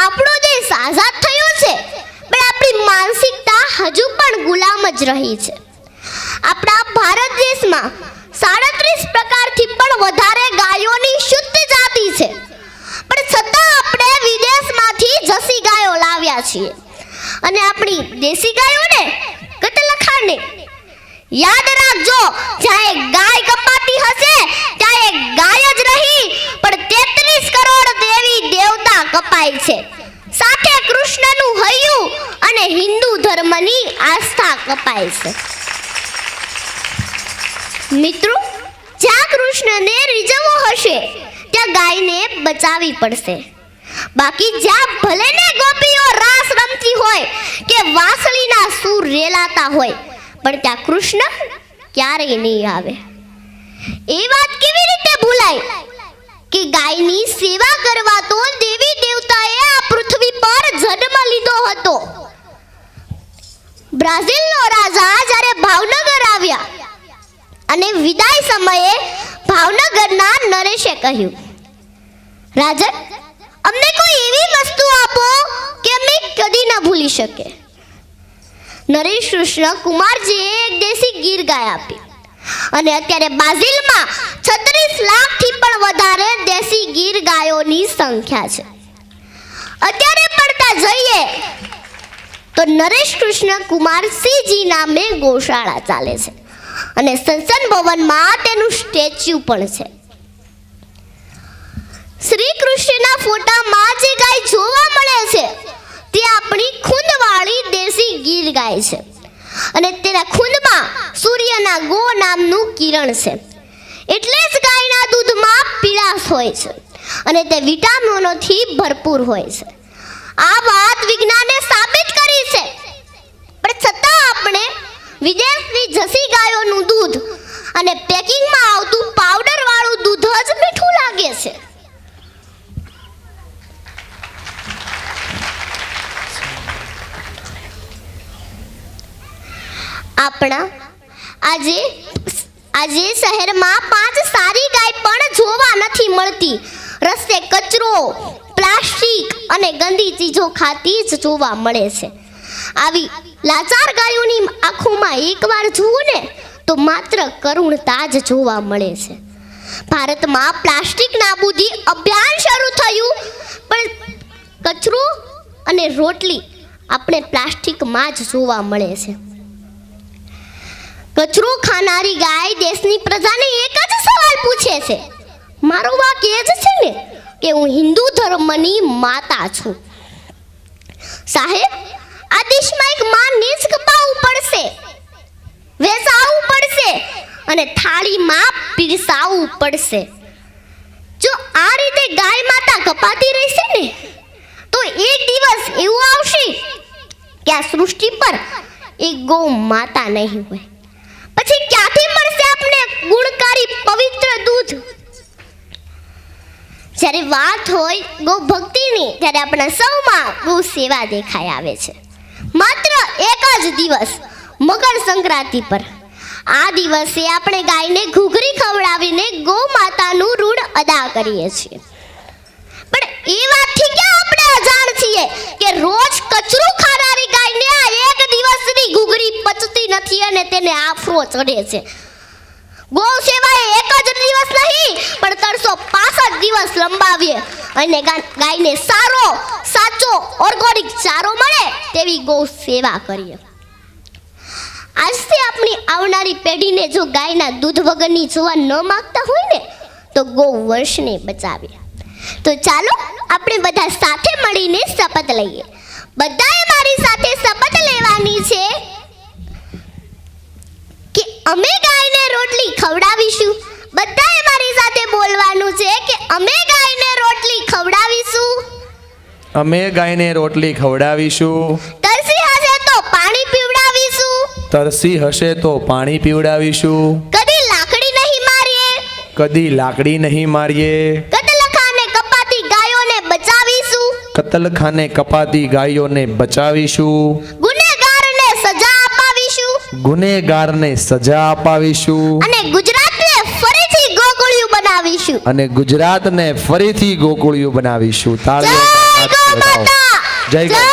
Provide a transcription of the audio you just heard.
આપણો દેશ આઝાદ થયો છે, પણ આપણી માનસિકતા હજુ પણ ગુલામ જ રહી છે. આપણા ભારત દેશમાં 37 પ્રકારથી પણ વધારે ગાયોની શુદ્ધ જાતિ છે, પણ છતાં આપણે વિદેશમાંથી જસી ગાયો લાવ્યા છીએ અને આપણી દેશી ગાયોને કતલખાને. યાદ રાખજો, જ્યાં ગાય કપાતી હશે ત્યાં ગાય જ રહી, પણ 33 કરોડ દેવી દેવતા કપાય છે. સાથે કૃષ્ણનું હૈયું અને હિન્દુ ધર્મની આસ્થા કપાય છે. મિત્રો, જ્યાં કૃષ્ણને રીઝવવો હશે ત્યાં ગાયને બચાવવી પડશે. બાકી જ્યાં ભલે ને ગોપીઓ રાસ રમતી હોય કે વાંસળીના સૂર રેલાતા હોય, પણ ત્યાં કૃષ્ણ ક્યારેય નહીં આવે. એ વાત કેવી રીતે ભૂલાય કે ગાયની સેવા કરવા તો દેવી દેવતાએ આ પૃથ્વી પર જન્મ લીધો હતો. બ્રાઝિલનો રાજા જ્યારે ભાવનગર આવ્યા અને વિદાય સમયે ભાવનગરના નરેશે કહ્યું, રાજન, અમને કોઈ એવી વસ્તુ આપો કે અમે કદી ન ભૂલી શકે. નરેશ કૃષ્ણ કુમારજીએ એક દેશી ગીર ગાય આપી અને અત્યારે બ્રાઝિલમાં 36 લાખથી પણ વધારે દેશી ગીર ગાયોની સંખ્યા છે. અત્યારે પડતા જઈએ તો નરેશ કૃષ્ણ કુમાર સિંહજી નામે ગૌશાળા ચાલે છે અને સંસદ ભવનમાં તેનું સ્ટેચ્યુ પણ છે. શ્રી કૃષ્ણના ફોટામાં જે ગાય જોવા મળે છે તે આપણી ખૂંદવાળી દેશી ગીર ગાય છે અને તેના ખૂંદમાં સૂર્યના ગો નામનું કિરણ છે. એટલે જ ગાયના દૂધમાં પીળાશ હોય છે અને તે વિટામિનોથી ભરપૂર હોય છે. આ વાત વિજ્ઞાને સાબિત કરી છે, પણ છતાં આપણે વિદેશની જસી ગાયોનું દૂધ અને પેકિંગમાં આવતું પાવડર વાળું દૂધ જ મીઠું લાગે છે. આપણા આજે શહેરમાં 5 સારી ગાય પણ જોવા નથી મળતી. રસ્તે કચરો, પ્લાસ્ટિક અને ગંદી ચીજો ખાતી જ જોવા મળે છે. આવી લાચાર ગાયોની આંખોમાં એકવાર જુઓ ને તો માત્ર કરુણતા જ જોવા મળે છે. ભારતમાં પ્લાસ્ટિક નાબૂદી અભિયાન શરૂ થયું, પણ કચરો અને રોટલી આપણે પ્લાસ્ટિકમાં જ જોવા મળે છે. કચરો ખાનારી ગાય દેશની પ્રજાને એક જ સવાલ પૂછે છે. મારો વાક એ જ છે ને કે હું હિન્દુ ધર્મની માતા છું. સાહેબ, આ દેશમાં એક માનને જ કપાવવું પડશે, વેચાવવું પડશે અને થાળીમાં પીરસાવવું પડશે. જો આ રીતે ગાય માતા કપાતી રહેશે ને તો એક દિવસ એવું આવશે કે આ સૃષ્ટિ પર એક ગૌ માતા નહીં હોય. પછી ક્યાંથી મળશે આપણે ગુણકારી પવિત્ર દૂધ? જ્યારે વાત હોય ગૌ ભક્તિની, ત્યારે આપણા સૌમાં ગૌ સેવા દેખાઈ આવે છે. માત્ર એક જ દિવસ, મકર સંક્રાંતિ પર, આ દિવસે આપણે ગાયને ઘૂઘરી ખવડાવીને ગૌ માતાનું ઋણ અદા કરીએ છીએ. પણ એ વાતથી ક્યાં આપણે અજાણ છીએ કે રોજ કચરું ખાનારી ગાયને આ એક દિવસની ઘૂઘરી પચતી નથી અને તેને આફરો ચડે છે. ગૌ સેવા એક જ દિવસ નહીં પણ 365 દિવસ લંબાવીએ અને ગાયને સારો, સાચો ઓર્ગેનિક ચારો મળે તેવી ગૌ સેવા કરીએ. આજથી આપણી આવનારી પેઢીને જો ગાયના દૂધ વગરની જોવા ન માંગતા હોય ને તો ગૌ વંશને બચાવીએ. તો ચાલો આપણે બધા સાથે મળીને શપથ લઈએ. બધાએ મારી સાથે શપથ લેવાની છે કે અમે ગાયને રોટલી ખવડાવીશું. બધાએ મારી સાથે બોલવાનું છે કે અમે ગાયને રોટલી ખવડાવીશું. અમે ગાયને રોટલી ખવડાવીશું. તરસી હશે તો પાણી પીવડાવીશું. તરસી હશે તો પાણી પીવડાવીશું. કદી લાકડી નહીં મારીએ. કદી લાકડી નહીં મારીએ. કતલખાને કપાતી ગાયોને બચાવીશું. કતલખાને કપાતી ગાયોને બચાવીશું. ગુનેગારને સજા અપાવીશું. ગુનેગારને સજા અપાવીશું. અને ગુજરાતને ફરીથી ગોકુળિયું બનાવીશું. અને ગુજરાતને ફરીથી ગોકુળિયું બનાવીશું. તાળીઓ જય ગૌ માતા. જય ગૌ